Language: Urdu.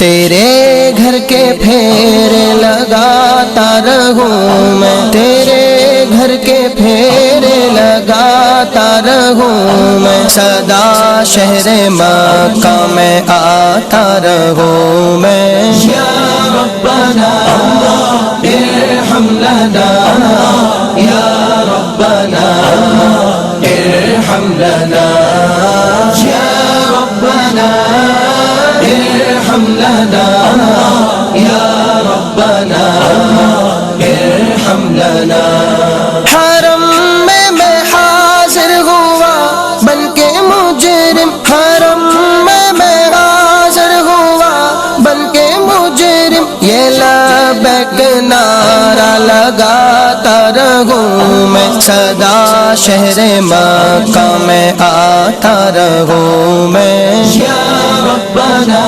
تیرے گھر کے پھیرے لگاتا رہوں میں، تیرے گھر کے پھیرے لگاتا رہوں میں، سدا شہر مکہ میں آتا رہوں میں۔ یا ربنا ارحم لنا، یا ربنا ارحم لنا، یا ربنا ارحم لنا، یا ربنا ارحم لنا۔ حرم میں حاضر ہوا بن کے مجرم، حرم میں حاضر ہوا بن کے مجرم، یہ لبیک نعرہ لگاتا رہوں میں، سدا شہر مکہ میں آتا رہوں میں۔ یا ربنا